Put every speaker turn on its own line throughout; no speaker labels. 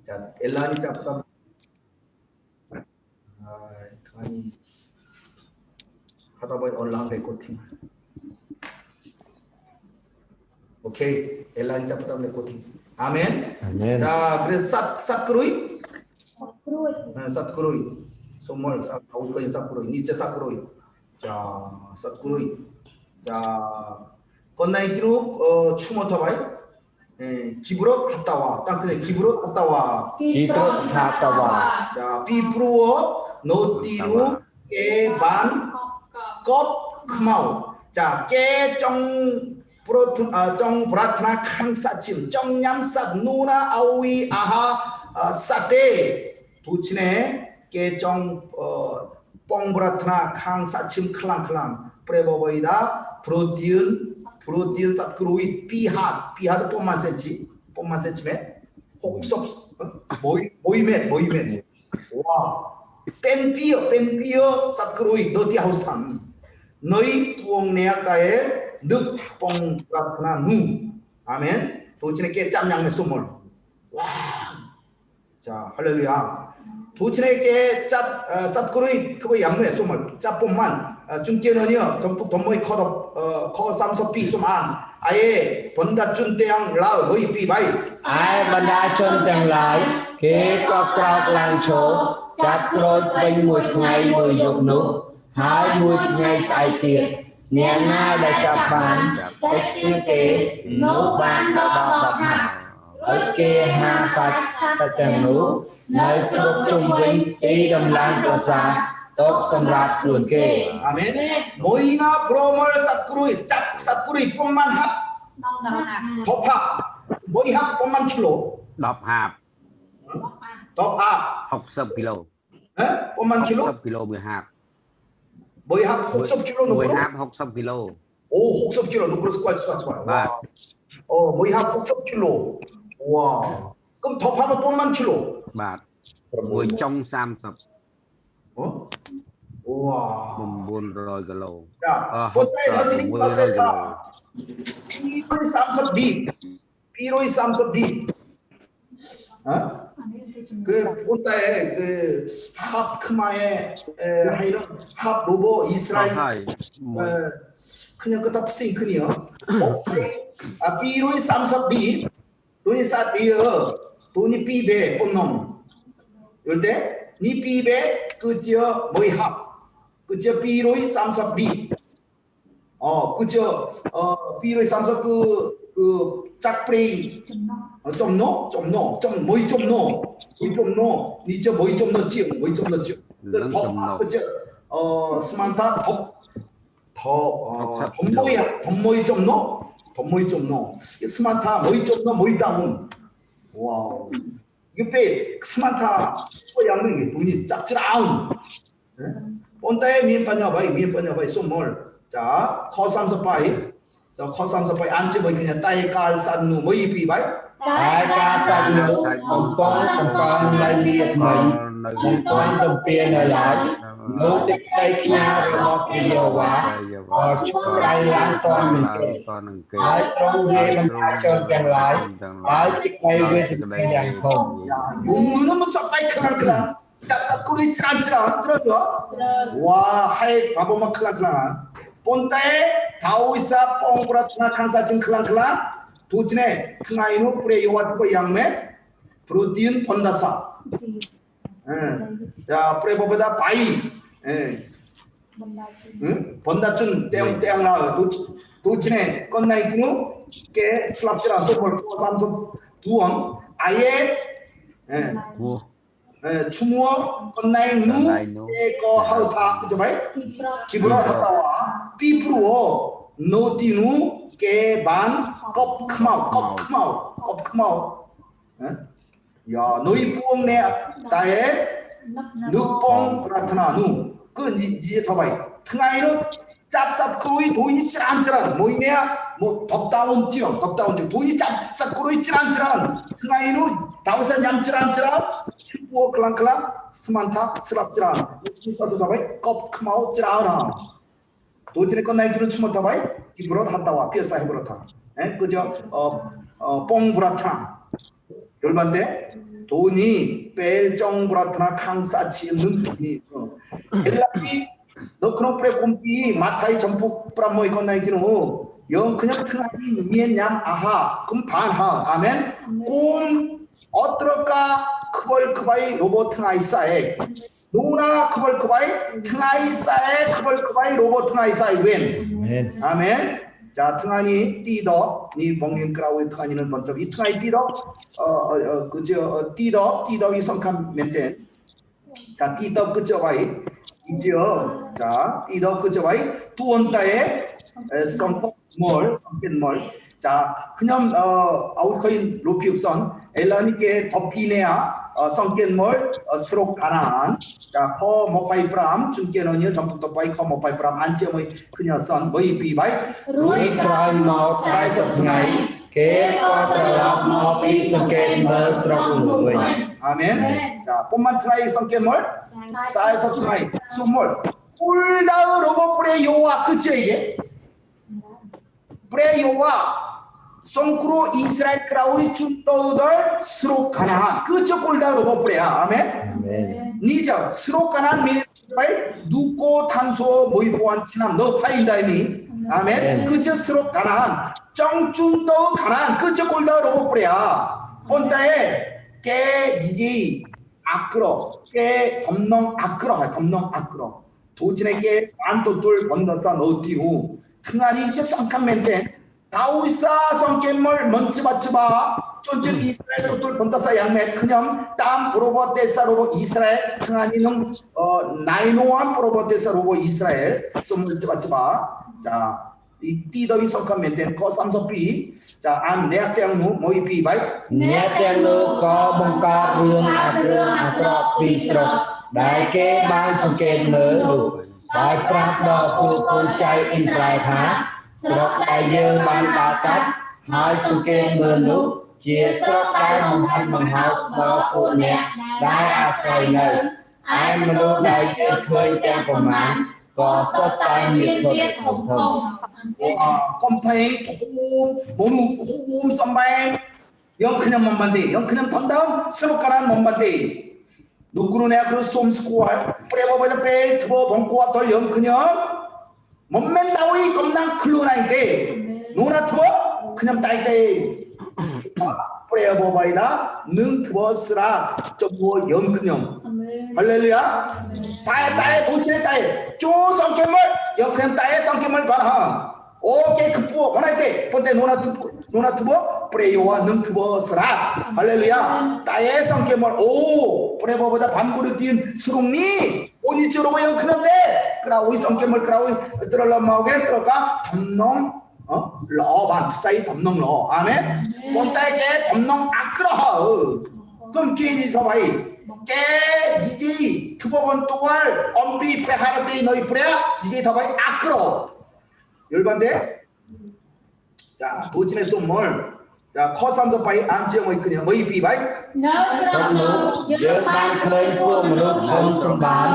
자, 엘라니 잡다. 아니 하다 보니 올라온 게 코팅. 오케이, 엘라니 잡다 내 코팅. 아멘.
아멘.
자, 그래서 삿그로이. 삿그로이. 소몰 삿그로이 삿그로이. 니체 삿그로이. 자, 삿그로이. 자, 건나이기로 추모터 바이. 기브롯 갔다 와. 딱 그래. 기브롯 갔다 와.
기브롯 갔다 와.
자, 비프로 노티루 깨반 껍 크마우. 자, 깨정 정 브라트나 캉사침 정냠삿 누나 아우이 아하 사테 도치네 깨정 뽕브라트나 캉사침 클랑클랑 프레버버이다 프로티은 삿그로이 비하드 뽕만 센치매 혹섭 모이멧 와 뺀피어 삿그로이 너티 하우스탄 너희 tuongneak다에 늑 뽕브라트나 누 아멘 도치네 깨짬양매 소몰 와 자 할렐루야 도치네 깨짭 삿그로이 그거 양매 소몰 짭뽕만 준께는요 전북 돈모이 커 삼섭비 소만 아예 번다준 때양 라 너희 비바이
ai mà đa chânទាំងឡាយគេក៏ក្រោកឡើងឈរចាប់ក្រូចវិញមួយថ្ងៃមួយយប់នោះហើយមួយថ្ងៃស្អែកទៀតអ្នកណាដែលចាប់បានតិចជាងគេនោះបានដល់10ហាហើយគេហាសាច់តែទាំងនោះនៅគ្រប់ជុំវិញទីដំឡើងប្រាសាទតបសម្រាប់ខ្លួនគេ
아멘 모이나 브로멀 삿그로이 짭 삿그로이 뽕만 합 덮합 모이 합 뽕만 킬로
10 ហាប
덮합
60 គីឡូ
뽕만 킬로
60 គីឡូមួយហាប
모이 합 60킬로
មួយ
놓고
ហាប60 គីឡូ
오 60킬로 놓고 스쿼트 와 모이 합 60킬로 와 그럼 덮하면 뽕만 킬로
បាទមួយចុង30
우와
900 គីឡូ
자 본타에 너들이 사세타 삐로이 삼섭리 그 본타에 그 합크마의 하이런 합 로보 이스라엘
ហើយ
그냥 그다 싱크니요 삐로이 삼섭리 돈이 싸비어 돈이 삐베 뽕놈 요때 니 삐베 그지어 뭐이 합 그저 삐로이 삼섭리 그저 삐로이 삼섭 그 짝프레이 좀노 뭐이 좀노 니저 뭐이 좀 넣지요 더 그저 스만타 덤모이 좀노 스만타 뭐이 좀노 뭐이 다운 와우 이게 스만타 양명이 돈이 짝지라운 본따에 미엔빠냐바이 솜몰 자 커삼섭바이 자 커삼섭바이 안지 뭐이 그냥 따에 깔 싼누 뭐이 비바이
ai ca sanh nu con lấy bia thầy con tâm pia nơi lại nô xích tay cha rồi kỳ dầu quá chúc ai lãng toàn mình kể ai trong ghê mình ai trơn càng lại ai xích tay về thì mình đang không
용문은 뭐 썩바이 클랑클랑 짭쌉꾸리 찌란찌란 들어줘 와 하이 바보만 클랑클랑 본따에 다오이사 뽕브라트나 칸사진 클랑클랑 도진에 트나이노 뿌레 요와트고 양매 프로티인 번다사 자 뿌레버보다 바이 번다준 떼양나 도진에 건나이기누 깨 슬랍지라 소몰 삼성 두원 아예 추무어 건나이 누 깨거 하우타 그죠 바이 기브라 하다와 삐프루어 노티누 깨반 껍크마우 야 너희 뿌엉내 나의 늑뽕 브라트나 누그 이제 더 봐요 트나이는 짭쌉꾸로이 돈이 찌란찌란 뭐이네야 뭐 덥다운 찌요 돈이 짭쌉꾸로이 찌란찌란 트나이는 다우산 얌찌란찌란 슈퍼 클랑클랑 스만타 스랍찌란 가서 더 봐요 껍크마우 찌라나 도진의 건나이들은 추모타 봐요 기브롯 한다와 피어사 해브로타 그죠 뽕브라타 열반데 돈이 벨정 브라트나 강사치 능통이 엘라비 너 그런 프레 곰피 마타이 전폭 브라모이 건나이티노 영 그냥 튼하니 미엔냠 아하 금 반하 아멘 꼼 어떨까 크벌 크바이 로봇 튼아이사에 노나 크벌 크바이 튼아이사에 크벌 크바이 로봇 튼아이사에 웬 아멘 자 튼아니 띠더 니 봉린 크라우이 튼아니는 번쩍 이 튼아이 띠더 그저 띠더이 성함 멘텐 자 띠더 그저 바이 이지요 자 띠더 그저 바이 두원따에 성폭 몰 성빈 몰 자 그냥 아우코인 로피읍선 엘라니께 덮이네야 성견 몰 수록 가난 자커 모파이 브람 준께는요 전북 덮바이 커 모파이 브람 안지어의 그녀 선 뭐이 비바이
루이 트라이 마우 사이즈ថ្ងៃគេក៏ត្រឡប់មកពីសង្កេតមើលស្រុកនោះវិញ
아멘 자 뽐만 트라이 성견 몰 사이즈 트라이 수몰 꿀다우 로봇 프레 요와 그치 이게 프레 요와 송크로 이스라엘 크라우이 춘도들 스록 가나한 그저 꼴다 로봇 프레야 아멘 니저 스록 가나한 미니바이 누고 탄소 모이보한 친함 너 파인다이니 아멘 그저 스록 가나한 정춘도 가나한 그저 꼴다 로봇 프레야 본따에 깨 니지 아끄러 깨 덤농 아끄러 덤농 아끄러 도진에게 반도돌 건너서 넣디고 등아리 이제 쌍칸 멘텐 다우이사 성겜물 먼치바치바 쫀ጭ 이스라엘 도돌 본다사 양매 그냥 땀 브로버데사 로보 이스라엘 등아니는 나이노한 브로버데사 로보 이스라엘 좀 먼치바치바 자이 띠더비 성칸 멘텐 거 삼섭비 자안 내학대학무 모이비 바이
អ្នកទាំងនោះក៏បង្កើតរឿងអាក្រក់ពីស្រុកដែលគេបានសង្កេតមើលនោះដោយប្រាប់ដល់ពួកកូនចៅអ៊ីស្រាអែលថាស្រុកដែលយើងបានដើរកាត់ហើយសង្កេតមើលនោះជាស្រុកដែលបង្ហាញបង្ហោចដល់ពួកអ្នកដែលអាស្រ័យនៅឯមនុស្សដែលយើងឃើញទាំងប្រមាណក៏សុទ្ធតែមានធំធំ
컴파잉 톰 모누 콤 썸바잉 영 그냥 몸반데 영 그냥 던다음 스로까란 몸반데 누구로 내가 그 솜스코알 프레버버자 벨 트버 봉코와 돌영 그냥 몸맨 나오이 겁난 클로나인데 노나 트버 그냥 따이따이 프레버버이다 능 트버 쓰라 저뭐 영 그냥 할렐루야 따에 도치네 따에 쪼 성캠을 영 그냥 따에 성캠을 봐라 오케이 그 부어 원할 때 본데 노나 투버 프레요와 능 투버 스라 할렐루야 따의 성격을 오 프레버보다 반부르 뛴 수롱니 오니치로 보여 그런데 그라우이 성격을 그라우이 들어라 마오게 들어가 덤농 러반 사이 덤농 러 아멘 본따에게 덤농 아끄러 그럼 끼니 서바이 깨 지지 투버번 또할 엄비 프레하르데이 너희 프레야 지지 더바이 아끄러 열반대 자 도진의 솜물 자 커삼섭바이 안지영의 그냥 뭐이 비바이
នៅស្រុកនោះយើងបានឃើញពួកមនុស្សធំសម្បើម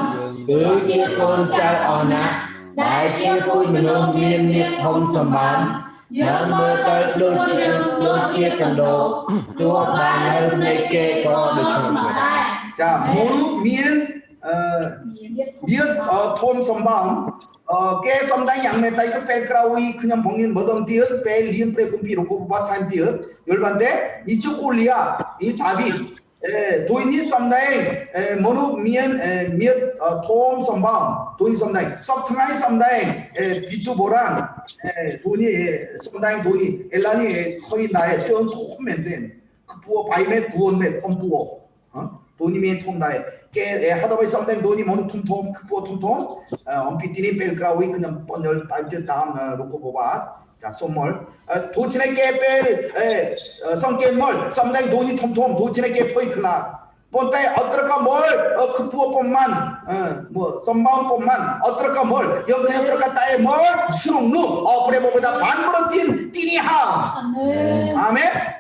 គឺជាកូនចៅអស់ណាស់ដែលជាពូជមនុស្សមានមាឌធំសម្បើមយើងមើលទៅដូចជាកណ្ដោទោះបាននៅនៃគេក៏ដូចគ្នាដែរ
자 모루 미엔 미어스 톰 선방 깨 썸당 양매 따이도 뺄크라우이 그냥 봉린 뭐던 띠엇 뺄 리은 프레 꿈피 로고 부바 타임 띠엇 열반데 이쪽 꼴리야 이 답이 도인이 썸다잉 모루 미엔 미엇 톰 선방 도인 썸다잉 섭트나이 썸다잉 비투보란 돈이 썸다잉 돈이 엘라니 거의 나의 쩐 톰맨된 그 부어 바이메 부원메 톰부어 돈이면 톰다에 깨 하다보이 썸댕 돈이 모노 톰톰 크포 톰톰 엄피티니 벨크라우이 그냥 번열 다이트 다음 놓고 보바 자 솜몰 도친의 깨벨 성깨몰 썸댕 돈이 톰톰 도친의 깨 포이클라 본따에 어떨까 뭘 크푸어뿐만 뭐 썸바운뿐만 어떨까 뭘 여기 어떨까 따에 뭘 수롱루 프레보보다 반부로 뛴 띠니하 아멘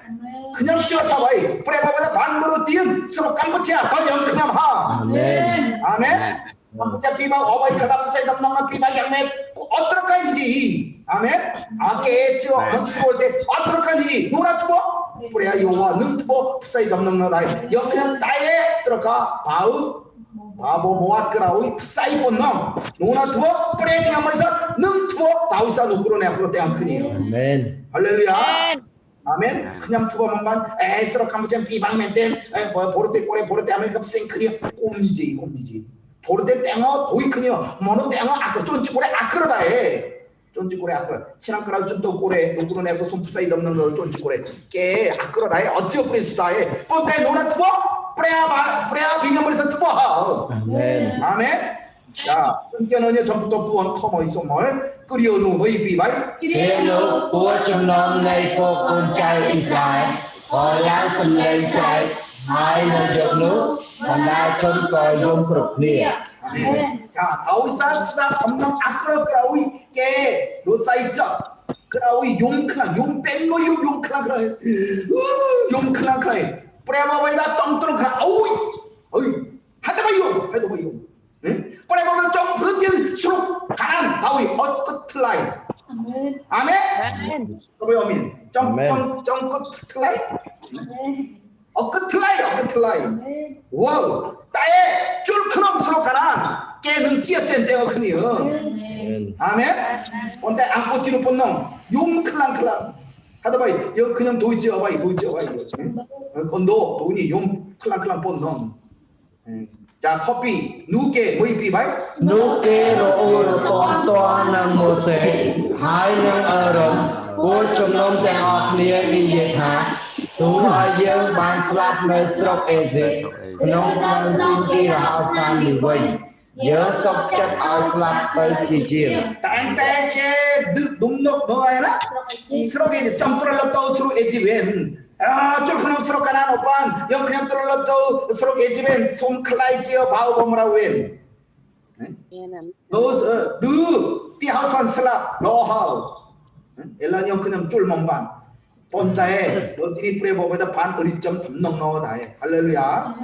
그냥 찍어타봐이 프레바보다 반부로 뛴 스로 깜부치야 걸령 그냥 하 아멘 깜부치야 비방 어바이 클라프사이 담당한 비방 양매 어떨까지지 아멘 아게 찍어 스로 올때 어떨까지 노라 투어 뿌레야 요와 능투보 푸사이 덤능너다 여 그냥 따에 들어가 바보 모아끄라오이 푸사이 본놈 노나투보 뿌레 냐면서 능투보 다우사 누구로네 앞으로 때안 크니
Amen.
할렐루야 아멘 그냥 투보만 에스로 캄부젠 비방맨땐 보르테 꼬레 보르테 아메리카 푸사이 크니 꼼니지 보르테 땡어 도이 크니요 모노 땡어 아크 쫀지 꼬레 아크로다에 쫀지 꼬레 아크로 친한 크라우 쫀또 꼬레 누구로 내고 손 푸사이 덮는 걸 쫀지 꼬레 깨 아크로다에 어찌어 프레스다에 꼰대 노나투보 뿌레야 비녀물에서 투보
Amen.
아멘 자 쫀깨는 전부터 부원 커머이 소멀 끓여놓은 뭐이 비바이
Kia lúc của trong non này cô con trai Israel có lá xâm lên sai hai nơi được nước còn lại trong còi dung cực nia.
아멘 자 다우사 수다 덤넘 아크로 크라우이 깨 로사이적 크라우이 용클랑 용뺀노 용클랑 크라이 용클랑 크라이 뿌레바바이다 똥똥 크라 어이 하다바요 해도바요 뿌레바바이다 좀 부르티 수록 가난 다우이 어끝틀라이 아멘 여보이 어민 쩡끝틀라이 어끝틀라이 와우 따에 쫄크럼 수록 가난 깨는 찌어쨘 때가 크니요
Amen.
아멘 온데 안고 뒤로 본놈 용클랑 하다바이 여 그냥 도이지 어바이 건도 돈이 용 클랑 본놈 자 커피 누게 뭐이 비바이
Nước kia rồi ô rồi con toa nâng mô xế hai nâng ở rộng của trong nông tên ọt lia đi về thả xuống ở dương bàn slap nơi srok eze nông thân tin kỳ ra hào san đi vinh nhớ sốc chất ở slap tới chi chiều
땅땅 제 농록 뭐야 나 스럭에 점 뚫어졌다 스럭 에지벤 아 쫄크는 스럭 가난 오빤 영 그냥 뚫어졌다 스럭 에지벤 솜 클라이지어 바우범라고 엔 너스 르 띠하우산 슬랍 너하우 엘라니 영 그냥 쫄멍반 본자에 너들이 뿌레 보배다 반 어립점 덤넉 넣어다해 할렐루야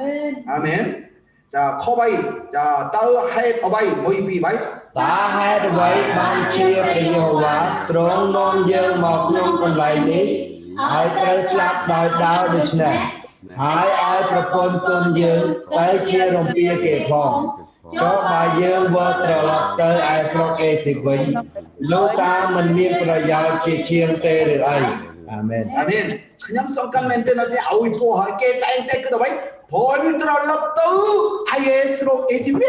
아멘 자 커바이 자 따으 하얏 어바이 뭐이 비바이
ta hai vậy ban chia để nhiều quá trốn non dơ một nhung còn lại ní hai tới slap đào đào được nè hai ai propon tôn dơ tới chia rồng bia kề phòng cho bà dơ vợ trở lọc tới ai srok e xịt vĩnh lúc ta mình miênประโยชน์chia chiêng tê được ai amen
아멘. 그냥 썸깐 멘테너지 아우이 포하 깨 따잉 떼끄다 바이 볼드럴럽도 아예스로 에지벤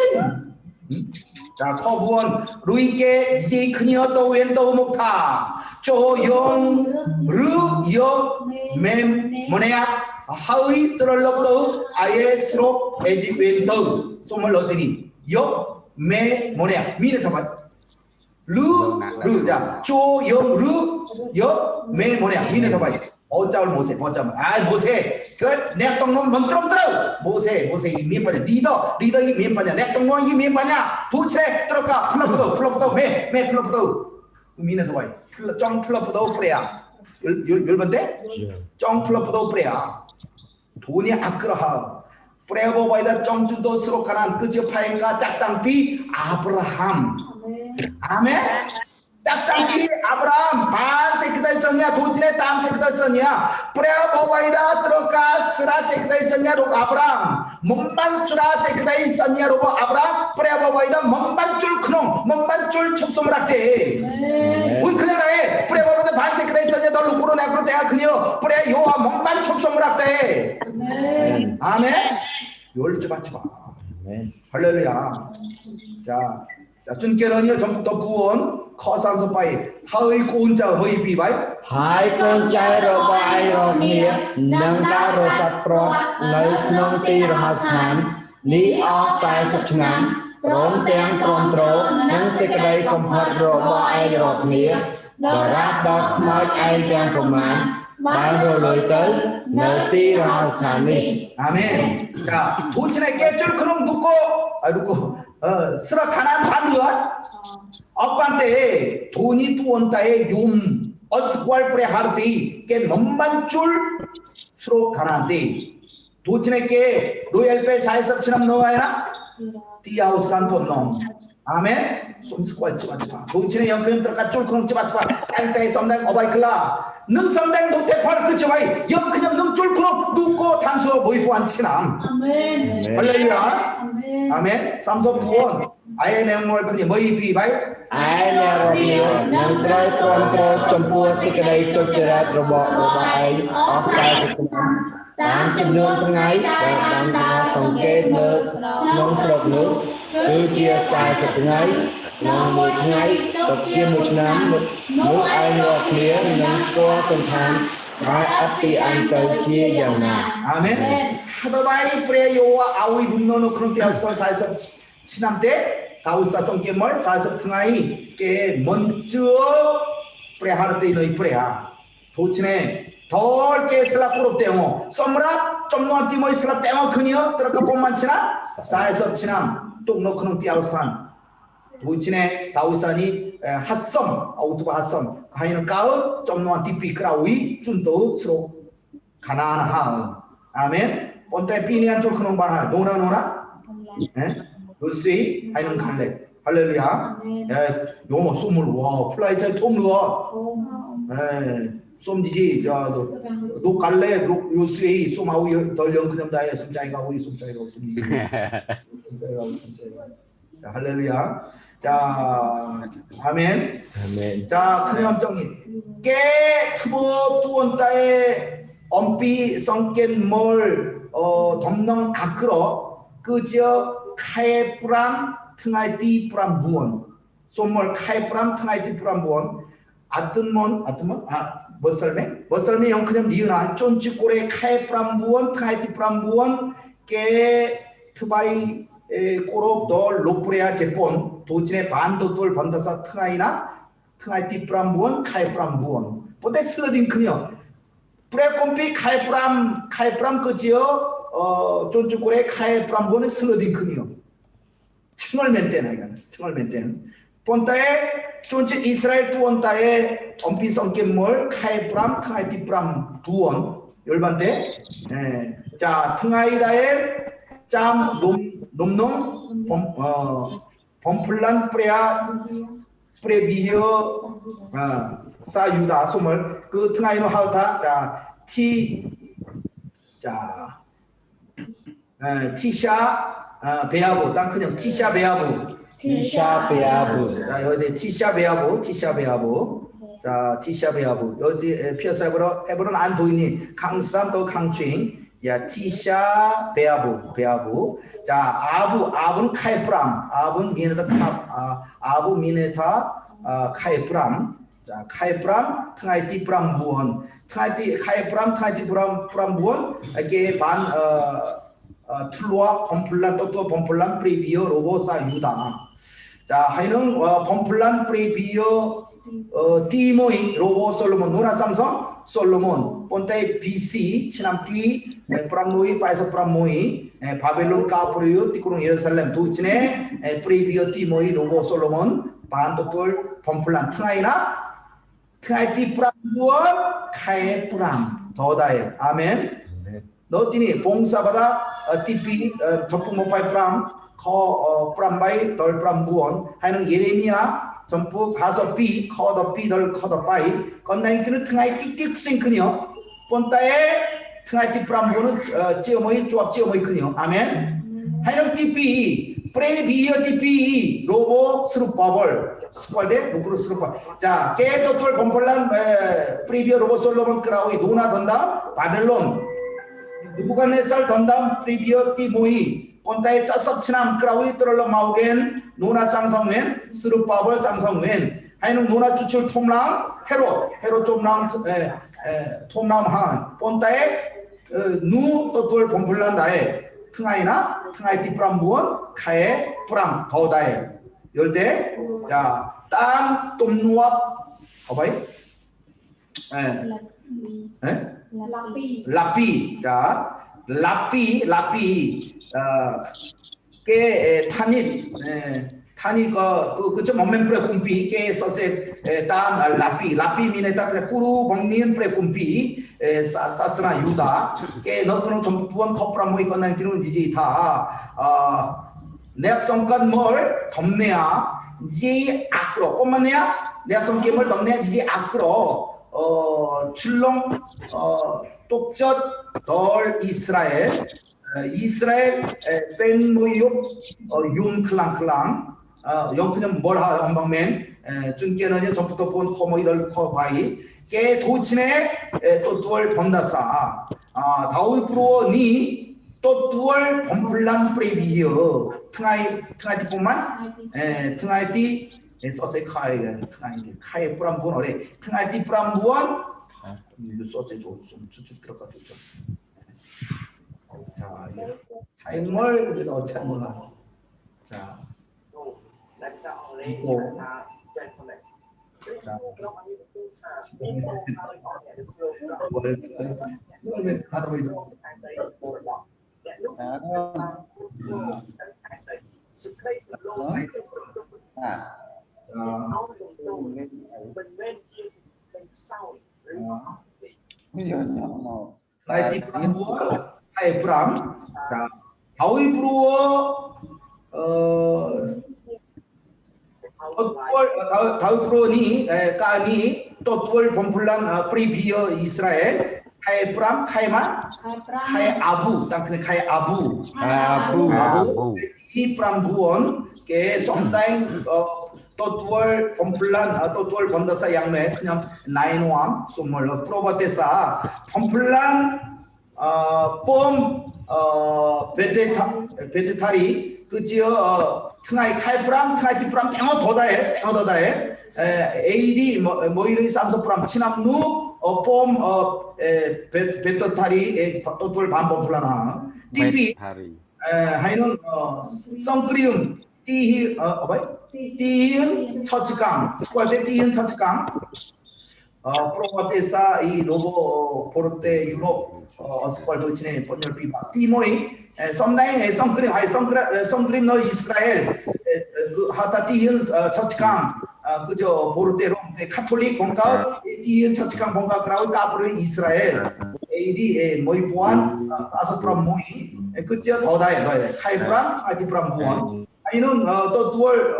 자 커부원 루이께 지 크니어도 웬도 목타 조용 르여 맴 뭐네야 하의 드럴럽도 아예스로 에지벤도 소물 넣더니 여매 뭐네야 미네타 바이 르자 조용 르여 매 뭐냐 미네 더 바이 어짜올 모세 버짜면 아 모세 그 냅동놈 먼트럼 들어 모세 이 미빠냐 리더 이 미빠냐 냅동놈 이 미빠냐 부채 들어가 플러프도 매 플러프도 미네 더 바이 정 플러프도 뿌레야 열번데 정 플러프도 뿌레야 돈이 아크라하 뿌레보 바이다 정준도 스로카란 그저 파인가 짝당비 아브라함 아멘 짝당기 아브라함 반 세크다 있었냐 도진의 땀 세크다 있었냐 뿌레아 보바이다 들어가 스라 세크다 있었냐 로고 아브라함 몸만 스라 세크다 있었냐 로고 아브라함 뿌레아 보바이다 몸만 쫄 크농 몸만 쫄 첩소물 학대 우리 그냥 나에 뿌레아 보바이다 반 세크다 있었냐 너 루구로 내구로 대야 그녀 뿌레아 요하 몸만 첩소물 학대 아멘 열지 받지 마 할렐루야 자 준께는요 전부터 부원 커삼서 바이 하의 고운자 허이 비바이
hai con trai rồi ba ai rồi nghĩa nâng ta rồi sạch trọt lấy nông ti rồi hạt ngắn lý o sai sạch ngắn rốn tiếng tròn trố nâng xích đây công hợp rồi ba ai rồi nghĩa và rác đọc nói ai đang công án ba rồi lời tới nơi ti rồi hạt ngắn đi
아멘 자 도친의 깨줄 그놈 눕고 스라 가난 반드엇 업반때 돈이 투원따에 용 어스구알 뿌레 하르데이 깨 넘반줄 스로 가난데 도친의 깨 로얄베 사이섭치남 넣어야나 띠아우스란 본놈 Amen. Sumsqual cepat-cepat. Tujuannya yang kena terkacul kurang cepat-cepat. Tang-tang samdang obai kela. Nung samdang do tepar ke cepai. Yang kena nung cul kurang duko tanso boy tuan cinam.
Amen.
Haleluya.
Amen.
Amen. Samso tuan. Ayah yang mau kena boy pi baik.
Ai nè rộp nhiều nâng trôi tròn trôi trong bua xí cái đây tôi chờ ra rồi bỏ ai off side của chúng đang chìm nương trong ngày đang cho sống kết nước nông sọc nước cứ chia sai sạch trong ngày nông một ngày tập kia một năm nước ai ngọt mía nông xua sông than ai ấp đi ăn cầu chia dần nào
Amen. 하더바이 프레요와 아우이 룸노노 크론티아스토 사이서 친함 때 다우사 성께멀 사이서 등하이 게 먼저 프레하르테 너희 프레야 도치네 덜게 슬라 꾸롭대요 썸라 좀노한 띠모 슬라 떼모 그니요 들어가 봄만치나 사이서 친함 똥노 크론티아우산 도치네 다우산이 핫섬 아우투바 핫섬 하이는 까우 좀노한 띠피 크라우이 준도 스로 가나나 하 아멘 본때 비니안 쫄 크농 바나 노나 루시 하이는 갈래 할렐루야 요모 숨을 와 플라이 잘 톰루어 쏨지지 너 갈래 루시 쏨아우 덜령 그냥 다에 숨자이가 우리 숨자이가 쏨지지 숨자이가 자 할렐루야 자 아멘
amen
자 그냥 정리 깨 트보 tuonta에 엄비 성겐 몰 덤능 아크로 그저 카에프람 퉁아이티 프람 부원 솜몰 카에프람 퉁아이티 프람 부원 아뜬몬 머설메 영 그냥 니으나 쫀찌꼬레 카에프람 부원 퉁아이티 프람 부원 깨 트바이 꼬롭 덜 로프레아 제폰 도진의 반도돌 번다사 퉁아이나 퉁아이티 프람 부원 카에프람 부원 보대 슬러딩 그녀 프레콤피 카에프람 그지요 쫀쭈꼬레 카에프람 부원의 슬러딩 그녀 층을 멘때나 이건 층을 멘땐 본따에 쫀쭈 이스라엘 두원따에 엄피 성겜몰 카에프람 퉁아이티프람 두원 열반대 자 퉁아이다엘 짬 놈놈 범플란 프레비히어 사유다 소물 그 퉁아이노 하우타 자 티샤 베아부 땅 그냥 티샤 베아부
Tisha Beabu
자 여기 티샤 베아부 자 티샤 베아부 여기 피어사브로 에브론 안 보이니 강스담 또 강추잉 야 티샤 베아부 자 아부는 카에프람 아부는 미네타 아부 미네타 카에프람 자 카에프람 퉁아이티 프람 부원 카에프람 퉁아이티 프람 부원 이게 반 툴로아 범플란 또또 범플란 프리비어 로보사 유다 자 하이는 범플란 프리비어 티모이 로보 솔로몬 누나 삼성 솔로몬 본타이 BC 친함티 프람모이 파이서 프람모이 바벨론 카프리오 티쿠롱 예루살렘 도치네 프리비어 티모이 로보 솔로몬 반도톨 범플란 퉁아이티 프람부원 카에 프람 더다에 아멘 너티니 봉사받아 TP 접붙 모파이 프람 커 프람바이 덜 프람부원 하는 예레미야 전부 가서 B 커더 B 덜 커더 바이 건나이트는 퉁아이티 띠크싱크니요 본따에 퉁아이티 프람부는 찌어모이 조합 찌어모이 크니요 아멘 하는 TP 프레비어 TP 로보 스루퍼벌 스ኳ데 누구로 스루퍼 자 깨토톨 범폴란 프리비어 로보 솔로몬 크라우이 노나 던다 바벨론 누구간네살 던담 프리비어 티모이 본타에 짜석 친함 크라우이 떨러 마우겐 노나 쌍성웬 스루파벌 쌍성웬 하이는 노나 주출 톰랑 헤로 좀랑 톰랑 한 본타에 누 또톨 범플란다에 퉁아이나 퉁아이티 프람 부원 카에 프람 더다에 열대 자땀 똠누압 어바이 라피 자 라피 깨 타닛 그저 몸men 프레 kumpi 깨 서세 땀 라피 미네타 꾸루 봉니엔 프레 kumpi 사스나 유다 깨 너크노 전부 부원 커프라 모이 건나 기는 이지 다 내가 성간 뭘 덤내야 지 아크로 뿐만이야 내가 성김을 덤내야 지 아크로 출렁 똑젓 덜 이스라엘 pen 모욕 용 클랑클랑 영크는 뭘 한방맨 준께는 전부터 본 코모이들 코바이 깨 도친에 또 두얼 번다사 다우이 프로 니 또 두얼 범플란 프레비어 퉁아이 퉁아이티 소세 카이 퉁아이티 카이 프람본 어레 퉁아이티 프람본 소세 좀 추측 들어가 주죠. 자, 차임을 그대로 차임을 자, 이거 자, hai Pram, 자, 다우이 프로어 다우이 프로니 까니 또 투얼 범플란 프리비어 이스라엘 hai Pram 카이만 카이 아부 땅그 카이 아부 이 Pram 부원 게 sometimes 또 투얼 범플란 또 투얼 번다사 양매 그냥 나인왕 소몰 프로바테사 범플란 뽐 베테타리 그지어 퉁아이 칼프람 퉁아이 티프람 땡어 더다해 AD 뭐 이런 삼소프람 치남누 뽐 베테타리 또돌 반범플라나 TP 하이는 성크리운 띠히 띠히은 처치강 스쿼드 띠히은 처치강 프로바테사 이 로보 포르테 유럽 어스퀄 도치네 번열 비바 티모이 sometimes 성그림 너 이스라엘 그 하타 띠힌 처치강 그저 보르테로 카톨릭 본가 띠힌 처치강 본가 그라고 까브르 이스라엘 AD 모이 보안 아서프람 모이 그저 더다에 카이프람 카이프람 보안 아니는 또 두얼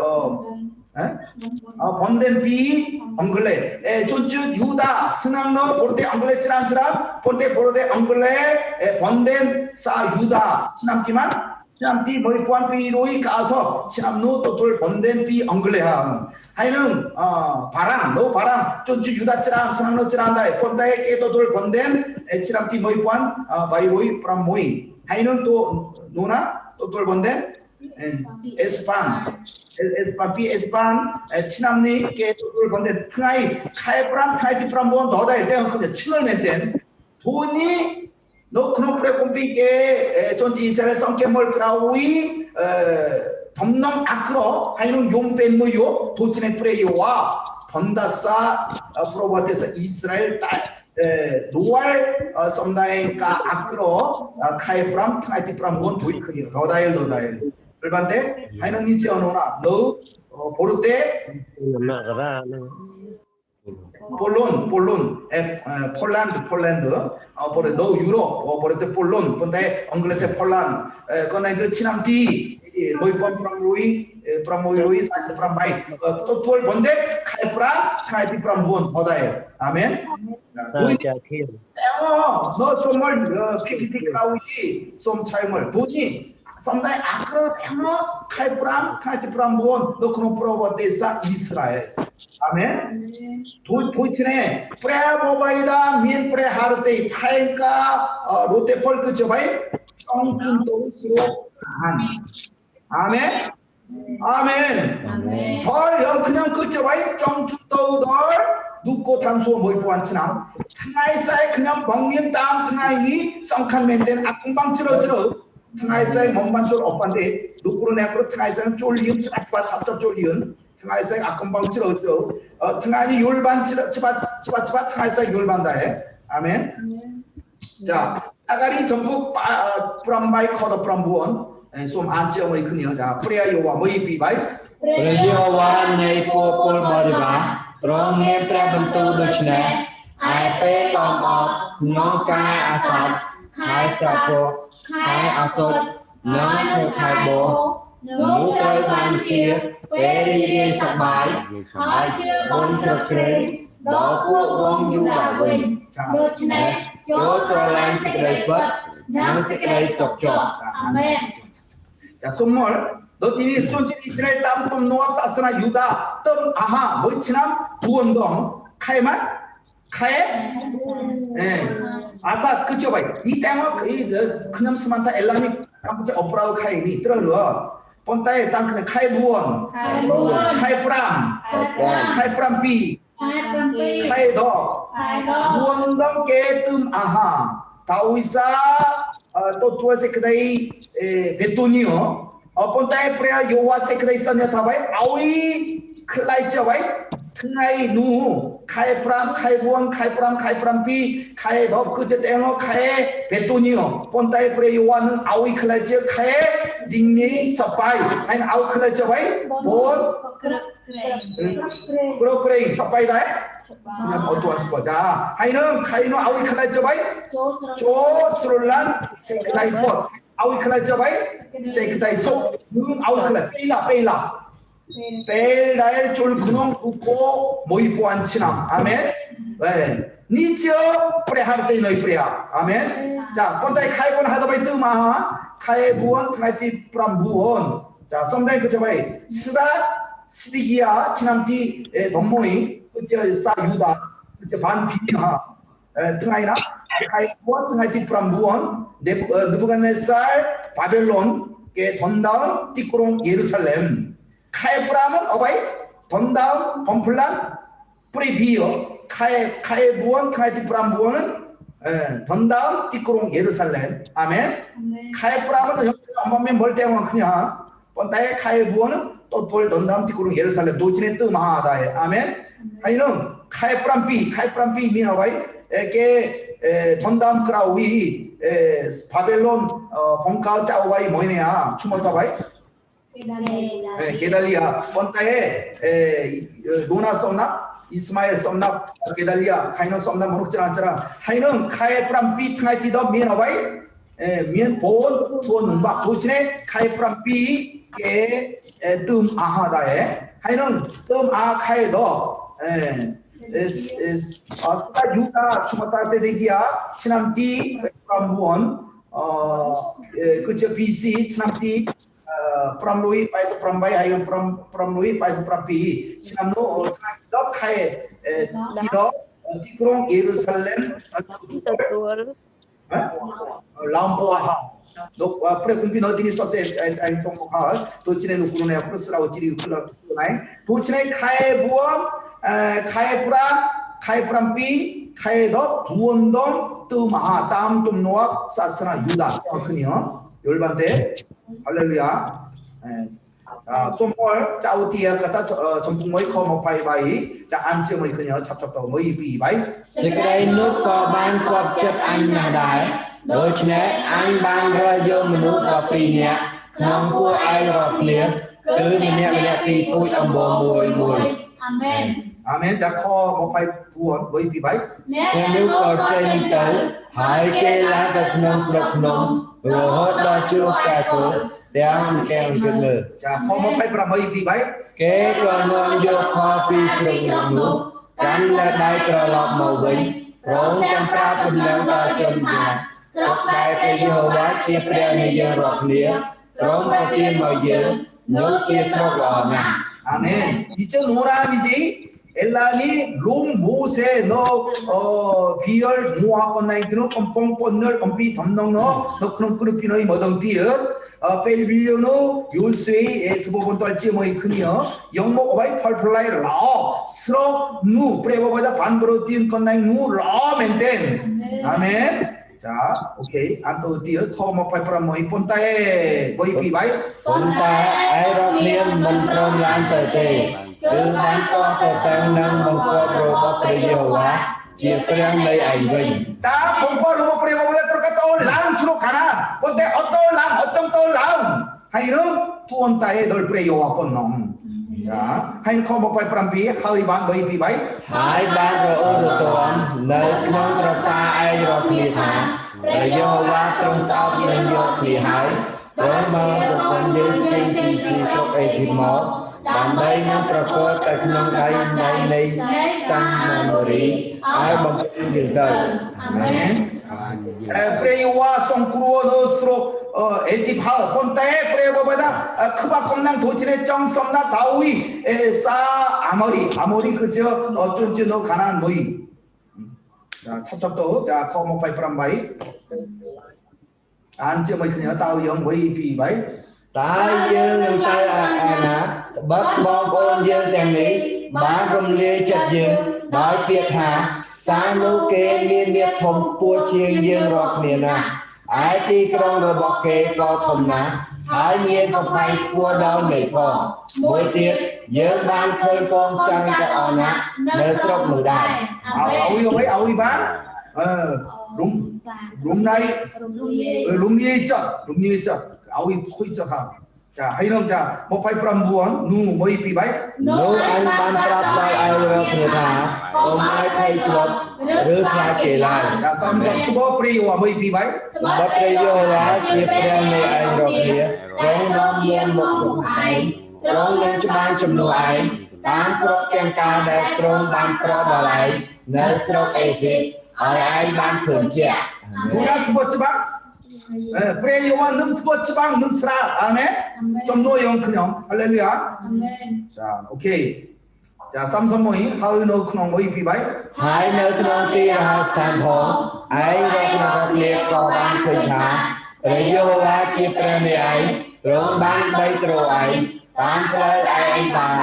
번덴비 엉글레 존주 유다 스낭너 보르테 엉글레 찌란찌란 본테 보르테 엉글레 번덴 사 유다 스남기만 스남티 머리 보안비로이 가서 스남노 또돌 번덴 비 엉글레하 하이는 바람 너 바람 존주 유다 찌란 스낭너 찌란다 본다에 깨도돌 번덴 스남티 머리 보안 바이로이 프람 모이 하이는 또 노나 또돌 번덴 에스판 친남니 깨돌 번데 트나이 카이프람 타이티프람 본 더다일 때 그냥 칭을 낸땐 돈이 너 그런 프레 콤피게 존지 이스라엘 성케몰 크라우이 덤넘 아크로 하이는 용뺀 무요 도치네 프레이와 번다사 프로바테서 이스라엘 노알 썸다인가 아크로 카이프람 타이티프람 본 도이크니 더다일 그런데 하이는 이제 어느나 너 보르테 폴론 폴란드 보르 너 유럽 보르테 폴론 본데 엉글레테 폴란드 거나이드 치남티 로이폰 프라모이 사이드 프람바이 또 투얼 본데 칼프라 타이티 프람본 보다에 아멘 너 소몰 PPT 크라우이 솜 차임을 돈이 sometimes akro emo 칼프람 카이트프람 본 너 그런 프로바테사 이스라엘 아멘 도이치네 프레보바이다 민 프레 하르테이 파일까 로테폴 그저바이 정준도 스로 아멘 덜 그냥 그저바이 정준도 덜 눕고 단수어 모이 보안치남 탕아이사에 그냥 먹는 땀 탕아이니 썸칸 맨된 악궁방 찌러지러 탕아이사의 몸반절 오빠인데 누구로 내고 탕아이사는 쫄리은 잡잡 쫄리은 탕아이사의 악금방 찌러져 탕아이니 율반 찌바 탕아이사 율반다해 아멘 자 아가리 전부 프람바이 커더 프람부원 좀 안지어 모이 크니요 자 프레야 요와 모이 비바이
프레야 요와 네이포폴 머리바 롬네 프라번토 도치네 아이페 톰업 농가 아삿 khai sạp khai asot nâng khai khai bố នោះត្រូវបានជាពេលរីករាយសប្បាយហើយជាបុណ្យគ្រប់គ្រងដល់ពួកវងយូដាវិញ ដូច្នេះចូលស្រឡាញ់សេចក្តីពិតនិងសេចក្តីសុខចុះអាមែន
자, 손몰 너희들이 존재 이스라엘 땅 놈노압 사스나 유다 뜸 아하 뭐이치남 부원동 카에만 카에 예 아사 그죠 봐. 이 땅은 이 그냥 스만타 엘라니 아무튼 어프라우 카이니 들어러 본타에 땅 그냥 카에 부원 카에 프람 카에 프람비 카에 더 부원동 깨뜸 아하 다우이사 또 두어세 그다이 베토니오 본타에 프레아 요와 세크다이 선녀 타바이 아우이 클라이처 바이 등하이 누 카에 프람 카에 부원 카에 프람 비 카에 더 그제 땡어 카에 베토니오 본타에 프레 요와는 아우이 클라이처 카에 링니 서파이 아니 아우 클라이처 바이 본 그래 서파이다에 그냥 어떠한 스포자 하이는 카이노 아우이 클라이처 바이 조스롤란 세크다이 pot 아우이 클라이처 바이 세크다이 속 아우이 클라이 빼일라 벨다엘 쫄구농 웃고 모이보안 친함 아멘 네 니지어 프레할 때 너희 프레야 아멘 자 본다이 카이본 하다바이 뜨마 카에 부원 카이티 프람 부원 자 썸다이 그저 바이 스다 스디기야 친함티 덤모이 그저 사 유다 그저 반 비니하 등하이나 카이 부원 등하이티 프람 부원 느부갓네살 바벨론 게 던다운 띠꾸롱 예루살렘 카에프람은 어바이 던다운 범플란 프리비어 카에 부원 카에티 프람 부원은 던다운 띠꾸롱 예루살렘 아멘 카에프람은 엄마면 뭘 때문에 그냥 본타에 카에 부원은 또돌 던다운 띠꾸롱 예루살렘 노진의 뜸하다에 아멘 하이는 카에프람 비 미나바이 에게 던다운 크라우이 바벨론 봉카 짜오바이 뭐이네야 추모타바이 게달리아 본타에 노나 썸납 이스마엘 썸납 게달리아 카이노 썸납 모르지 않잖아 하이는 카에 프람 비 트나이티 더 미나바이 미엔 본 투어 능박 도시네 카에 프람 비게 뜸 아하다에 하이는 뜸 아 카에 더 스다 유다 추마타 세데기야 치남띠 프람부원 그저 BC 치남띠 프람루이 파이서 프람바이 아이언 프람루이 파이서 프람피 시남노 더 카에 티더 티크롱 예루살렘 람보아하 너 프레 kumpi 너디니 서세 아이 동목하 도치네 누구네 프로스라고 지리 클라이 도치네 카에 부원 카에 프람피 카에 더 부원동 뜸아 땀 뜸노아 사스나 유다 그니요 열반대 할렐루야 솜월 짜우티야 갖다 전풍모이 커먹바이바이 자 안치모이 그녀 잡잡다 모이 비바이
សេចក្តីនោះក៏បានគ្រប់ចិត្តអញណាស់ដែរដូច្នេះអញបានរើសយកមនុស្ស12នាក់ក្នុងពួកឯងរាល់គ្នាគឺម្នាក់ពីពូជអម្បូរមួយអាមែន
아멘 자 커 먹바이 부원 모이 비바이
គេនោះក៏ចេញទៅហើយគេឡើងទៅក្នុងស្រុកភ្នំរហូតដល់ជួបកែគោទាំងកែងជើងលើ
자 커 먹바이 브라 모이 비바이
គេក៏នាំយកខពីស្រុកនោះកាន់លើដៃត្រឡប់មកវិញព្រមទាំងប្រាប់ពន្លឹងដល់ជនថាស្រុកដែលព្រះយេហូវ៉ាជាព្រះនៃយើងរាល់គ្នាព្រមប្រទានមកយើងនោះជាស្រុកល្អណាស់
아멘 이제 노란이지 엘라니 롬 모세 너 비열 모아건 나이트노 pom뽕 뻔널 엄비 덤넉너 너 그런 그룹이너이 머덩 띠엇 벨빌리오노 요스웨이 두보본 떨지 뭐이 크니어 영목 오바이 펄펄라이 러 스럭 누 프레버보다 반브로 띄운 건 나이 누 러 멘텐 아멘 자 오케이 안또 띠엇 커머 파이프라 뭐이 본타에 뭐이 비바이
본타 아이러니엄 먼트롬 란터테 គឺបានតទៅតាមនឹងបង្គាប់របស់ព្រះយេហូវ៉ាជាព្រះនៃឯងវិញ
다 봉포르고 프레모블레 들어갔다 올 라운스로 가나 근데 어떤 랑 어떤 또 라운 하이는 투온타에 널 프레요와 본놈 자 하인 커머파이 프람비 하이반 너희 비바이
ហើយបានរអ៊ូរទាំនៅក្នុងប្រសាឯងរាល់គ្នាថា ព Rồi Giê-hô-va trong sau nên vô thì hãy Rống bao của con dân trên thì xì sốc ê thịt mỏ Đàm bay nóប្រកបតែក្នុងដៃនៃសាមារីឲ្យបំពេញយើងទៅអាមែន
프레이와 송크루어노 스로 에집하 본때 프레이버보다 크바 컴낭 도진의 정섬나 다우이 사 아모리 그저 어쩐지 너 가난 뭐이 자 찹찹도 자 커모파이 프람바이 안지 뭐이 그냥 다우이 영 뭐이 비바이
តែយើងនឹងទៅអាណាបើបងប្អូនយើងទាំងនេះបានរំលាយចិត្តយើងដោយពាក្យថាសានុគេមានមាឌធំខ្ពស់ជាងយើងរាល់គ្នាណាឯទីក្រុងរបស់គេក៏ធំណាស់ហើយមានកំផែងខ្ពស់ដល់មេឃផងមួយទៀតយើងបានឃើញកងចៅទាំងអស់ណានៅស្រុកនោះដែរ
아우이 반 룸나이 룸니에 아우이 코이적 자 하이놈 자 모파이 프람 부원 누 모이 비바이
នោះអញបានប្រាប់ដល់ឲ្យរាល់គ្នាថាកុំឲ្យភ័យស្លុតឬខ្លាចគេឡើយ
자 삼성 투보 프레이와 모이 비바이
បទព្រះយេហូវ៉ាជាព្រះនៃឯងរាល់គ្នាទ្រង់នាំយើងមកក្នុងឯងទ្រង់នឹងច្បាស់ជំនួសឯងតាមគ្រប់ទាំងការដែលទ្រង់បានប្រោសដល់ឯងនៅស្រុកអេស៊ីបឲ្យឯងបានឃើញជាក់
누가 투보 지방 프레이와 능 투보 지방 능 스라 아멘 좀 노영 그냥 할렐루야 자 오케이 자 삼성 모이 하으노 크농 모이 비바이
ហើយនៅក្នុងទីរហស្ថានផងឯងរាល់គ្នាក៏បានឃើញថាព្រះយេហូវ៉ាជាព្រះនៃឯងទ្រង់បានបីទ្រង់ឯងតាមផ្លូវឯងបាន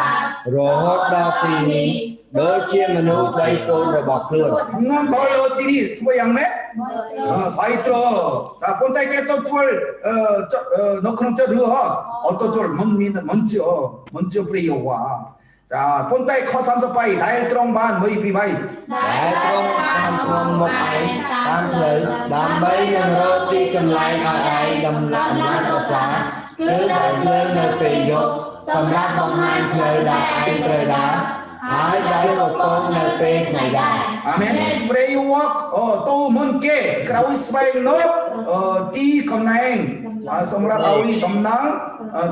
រហូតដល់ទីនេះដូចជាមនុស្សបីកូនរបស់ខ្លួន
강남 더러 띠리 투보 양매 바이트로 자 본타이 깨또 투월 너 그런 저 르허 어떤 투월 먼지어 프레이오와 자 본타이 커 삼서 바이 다일 트롱 반 모이 비바이
ដែលទ្រង់បានព្រមមកឯងតាមផ្លូវដើម្បីនឹងរកទីកន្លែងឲ្យឯងដំណាក់ប្រសាគឺដែលលើនៅពេលយប់សម្រាប់បង្ហាញផ្លូវដែលឯងត្រូវដើរហើយដែលប្រកបនៅពេលថ្ងៃដែរ
아멘 프레이오와 또 먼게 그라우이 스바이 노띠 겁나행 somra awi domnang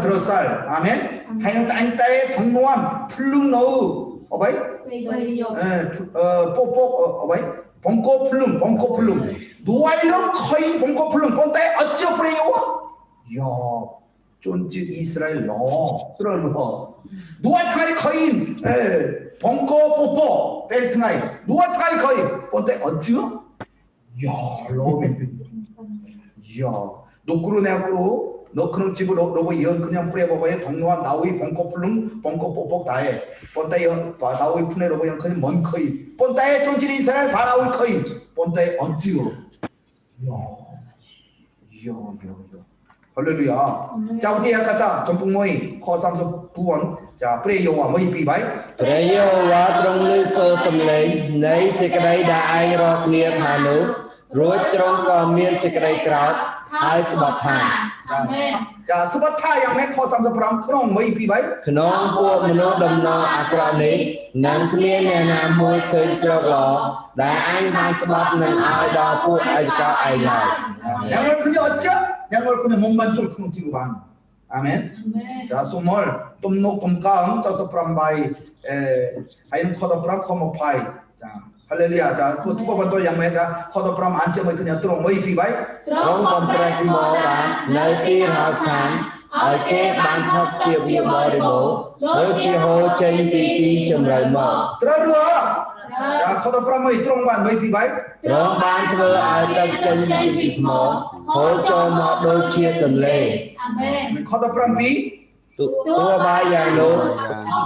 drosal amen haino taintai thongnuam phulung no obai popok obai bongko phulung nuailom khoin bongko phulung pontai achio preyo ya 쫀짓 이스라엘 너 그러는 거 누아타이 코인 벙커 뽀뽀 벨트나이 누아타이 코인 본때 어찌요? 야 로빈 야 노크로 내가로 너크는 집으로 로고 연 그냥 뿌려봐봐야 동로한 나우이 벙커 풀릉 벙커 뽀뽀 다해 본때에 나우이 푸네 로고 연 그냥 먼 코인 본때에 쫀짓 이스라엘 바라우이 코인 본때에 어찌요? 야 할렐루야. 자 우리 아까다 전북 모이 커삼서 부원 자 프레이오와 모이 비바이
ព្រះយេហូវ៉ាទ្រង់លើសូរសំឡេងនៃសេចក្តីដែលឯងរាល់គ្នាថានោះរួចទ្រង់ក៏មានសេចក្តីក្រោធហើយស្បត់ថា
자 스바타 양매 커삼서 프람 크롱 모이 비바이
ក្នុងពួកមនុស្សដំណរអាក្រក់នេះនឹងគ្មានអ្នកណាមួយឃើញស្រុកល្អដែលអញបានស្បត់នឹងឲ្យដល់ពួកឯកោឯងឡើយ
양월 그냥 어찌야? 양월 그냥 몸만 쫄 크롱 뒤로 반 아멘 자 소몰 똠녹 똠깡 자서 프람바이 하이는 커더 프람 커모파이 자 할렐루야 자 또 두번 또 양매 자 커더 프람 안점을 그냥 들어 모이 비바이
ទ្រង់បំប្រែមកបាននៅទីរហស្ថានឲ្យគេបានផុតជាវាបរិបូរណ៍ដូចជាហូរចេញពីទីជម្រៅមក
들어루어 자 커더 프람 모이 들어 반 모이 비바이
ទ្រង់បានធ្វើឲ្យទឹកចេញពីថ្មហូរចូលមកដូចជាទន្លេ
커더 프람 비
ទោះបីយ៉ាងនោះ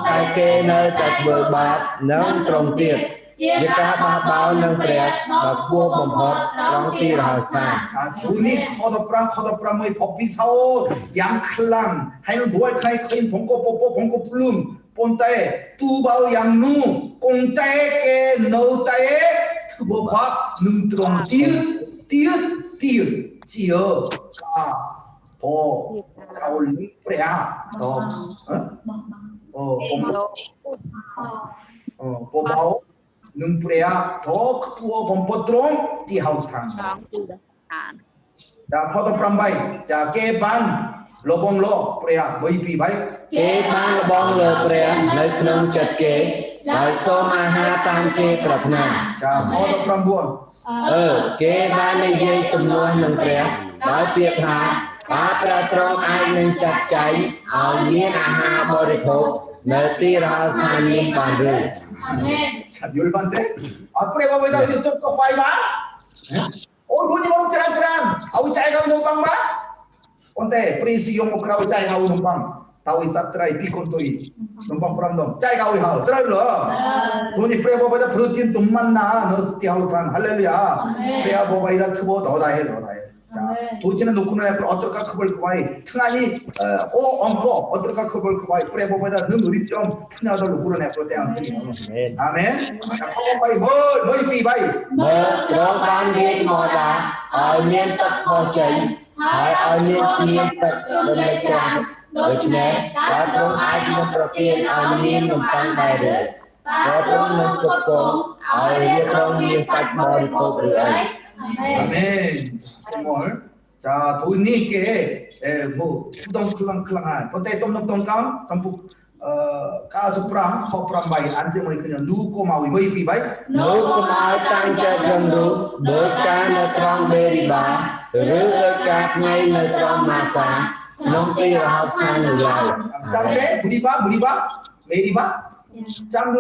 តែគេនៅតែធ្វើបាបនឹងត្រង់ទៀតជាការបះបោរនឹងព្រះដ៏ខ្ពស់បំផុតត្រង់ទីរហស្ថាន
자 돈이 커더 프람 모이 법비사오 양클랑 하이는 노알카이 커인 봉꼬 뽀뽀 봉꼬 풀룸 본따에 뚜바우 양누 꽁따에 깨 너따에 트보박 능드롱 띠읓 찌어 더 자올링 뿌레야 더 보바오 능뿌레야 더 크푸어 범퍼드롱 띠하우스탕 자 포도 프람바이 자 깨반 로봉로 프레야 뭐이피 바이
គេបានលបងលើព្រះនៅក្នុងចិត្តគេដោយសូមអាហារតាមគេប្រាថ្នា
자 포도 프람부원
គេបាននិយាយជំនួសនឹងព្រះដោយពាក្យថាបើព្រះទ្រង់អាចនឹងចាត់ចែងឲ្យមានអាហារបរិភោគនៅទីរហស្ថាននេះបានឬ
자 열반대 아 프레바보다 좀더 바이바 오 돈이 모르 찌란찌란 아우 짜이가 운동방 봐 온데 프리스 용목라고 짜이가 운동방 다위 사트라이 비콘토이 운동방 프람돔 짜이가 우이하우 들어러 돈이 프레바보다 프로틴 돈 만나 너스티 하우탄 할렐루야 프레바보바이다 트보 너다해 자 도지는 놓고는 어떨까 그걸 그바이 퉁아니 오 엉코 어떨까 그걸 그바이 프레보보다 는 우리 좀 푸냐들로 구르네 프로테안 아멘 자 커버바이 뭘 삐바이
មើលទ្រង់បាននិយាយមកថាឲ្យមានទឹកខុសចេញហើយឲ្យមានទឹកនៅចាំដូច្នេះបើទ្រង់អាចនឹងប្រទានឲ្យមាននំប៉័ងដែរឬបើទ្រង់នឹងគ្រប់គ្រងឲ្យរៀបរងមានសាច់បរិភោគឬអី
아멘. 선물. 자, 돈이께 뭐 부동클랑클랑한 본때 똥똥똥깡 전부 가스프람 커프람 바이 안제모이 그냥 누고 마위 뭐이 비바이
នោះកុំឲ្យតាំងចិត្តរំលឹកដោយការនៅត្រង់បេរីបាឬដោយការថ្ងៃនៅត្រង់ម៉ាសាក្នុងទីរហស្ថាននោះឡើយ
짱데 무리바 메리바 짱그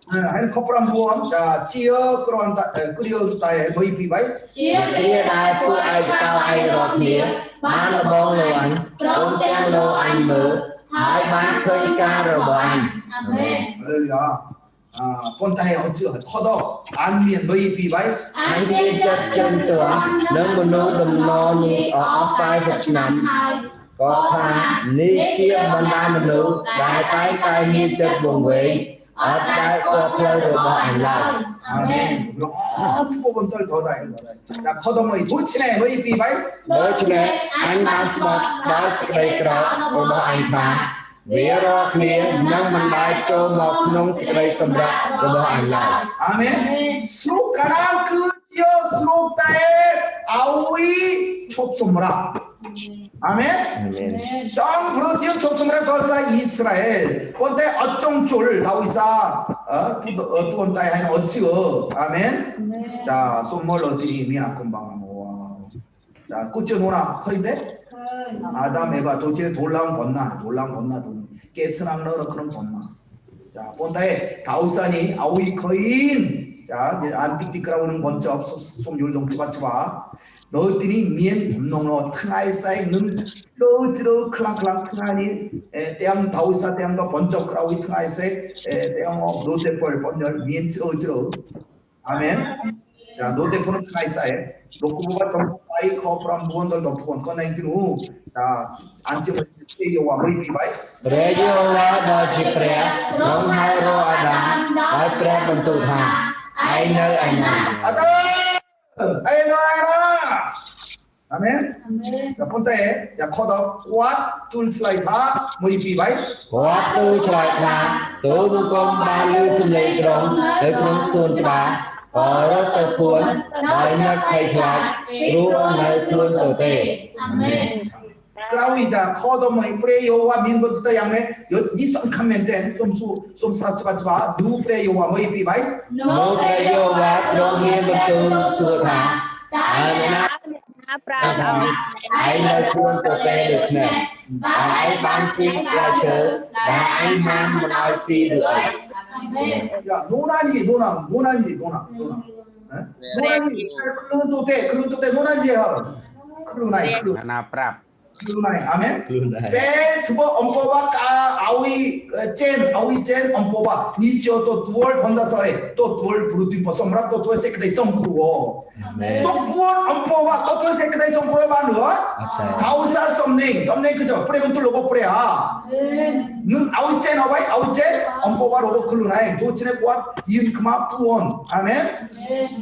한 커프람 부원 자 지어 그런 끓여 따에 뭐이 비바이
ជាគ្រាដែលពួកឯកតោឯងរាល់គ្នាបានលបងលោអញព្រមទាំងលោអញមើលហើយបានឃើញការរបស់អញ
할렐루야 아 본타에 어찌 커더 안면 뭐이 비바이
អញមានចិត្តចិនទន់នឹងមនុស្សដំណរនេះអស់40ឆ្នាំក៏ថានេះជាបណ្ដាមនុស្សដែលតែងតែមានចិត្តវង្វេងអត់ដែលស្គាល់ផ្លូវរបស់អញឡើយ
아멘 그럼 투보번 떨더다 자 커더 뭐이 도치네 뭐이 비바이
ដូច្នេះអញបានស្ដាប់ដល់សេចក្តីក្រោធរបស់អញថាវារាល់គ្នានឹងមិនដែលចូលមកក្នុងសេចក្តីសម្រាប់របស់អញឡើយ
아멘 수록 가난 그 지어 수록 따에 아우이 촉소무라 아멘 정 프로티움 촉소무라 더사 이스라엘 본때 어쫑 쫄 다위사 두번 따에 하인 어찌어 아멘 자 손몰 어디니 미나콘방 자 꾸찌어 노나 커인데 아담 에바 도지에 돌라운 건나 돈 깨스랑 넣어 그런 건나 자 본다에 다우산이 아우이 거인 자 이제 안틱틱라고는 먼저 솜율동 치바치바 너희들이 미엔 봄농로 튼아이 쌓이는 찌러 클랑클랑 튼아니 대양 다우사 대양도 번쩍 그라우이 튼아이 쌓이 대양 노대벌 번열 미엔 찌러 아멘 자 노대포는 튼아이 쌓이 로쿠부가 점프바이 커프람 부원들 덮고원 꺼내기는 자 안ጭ을 요와 뭐이 비바이
ព្រះយេហូវ៉ាដ៏ជាព្រះទ្រង់ហៅរកអាដាមហើយព្រះបន្ទូលថាឯងនៅឯណា
아들 아이노 아멘 자 본때 자 커더 왓 툴슬라이타 뭐이 비바이
គាត់ទូលឆ្លើយថាទូលបង្គំបានលើសំឡេងត្រង់នៅក្នុងសួនច្បារក៏រត់ទៅពួនដោយនឹកភ័យខ្លាចព្រោះនៅខ្លួនទៅទេ
그라우이자 커더 뭐이 프레요와 민보드다 양매 이 썬카면 된 솜수 사치바치바 누 프레요와 뭐이 비바이
នោះព្រះយេហូវ៉ាទ្រង់មានបន្ទូលសួរថាតើអ្នកណាប្រាជ្ញឲ្យឯងនៅខ្លួនទៅទេដូច្នេះតើឯងបានស៊ីផ្លែឈើដែលអញហាមមិនឲ្យស៊ីឬអី
야 노나지 클론 또때 노나지야 클로나이
ណាណាប្រាប់
클로나이 아멘 배 두번 엄포바 아우이 젠 엄포바 니지오 또 두월 번다서에 또 두월 부르디퍼 썸랍 또 두월 세크데이 썸구르고 또 부원 엄포바 또 두월 세크데이 썸구르 바누 가우사 썸네이 그죠 프레면 뚫로고 프레야 는 아우이 젠 어바이 아우이 젠 엄포바 로도 클로나이 도치네 보안 이은 그마 부원 아멘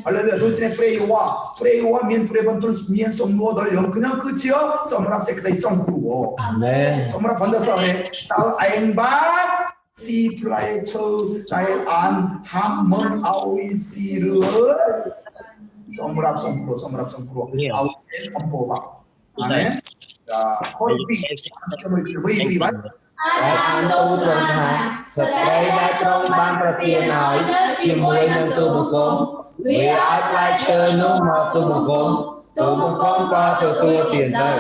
할렐루야 도치네 프레요와 민 프레번 뚫 미엔 썸누어 널 영 그냥 그지요 썸랍 세크데이 썸구르고
아멘
썸랍 번다서에 따우 아잉바 시 플라이 초 나의 안 함먼 아우이 시르 Somrap Sompro Au Chen Ompo Bak Amen Khôi vị vị bác
ហើយអានូត្រង់ថាស្ត្រីដែលទ្រង់បានប្រទានឲ្យជាមួយនឹងទូបង្គំវាឲ្យផ្លែឈើនោះមកទូបង្គំក៏ទទួលទានទៅ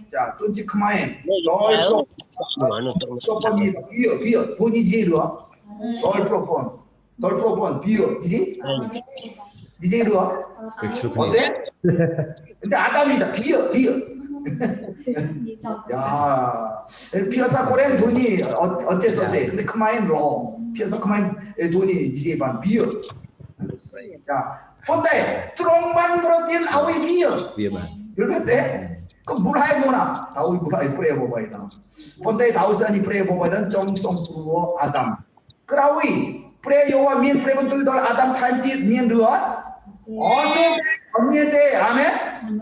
자, 존지 크마에 널 프로폰 비어 본이 지혜로 널 프로폰 비어 니지? 니제로 어때? 근데 아담이다 비어 야 피어사 코렌 돈이 어째서세 근데 크마엔 로 피어사 크마엔 돈이 니제 반 비어 자 본다에 트롱만 브로틴 아우이 비어 열받대 그럼 물하에 뭐나 다우이 물하에 뿌려 보바이다 본다에 다우산이 뿌려 보바이다 정성부로 아담 그라우이 뿌려 요와 민 뿌려본 둘돌 아담 타임티 민 르어 언니에 아멘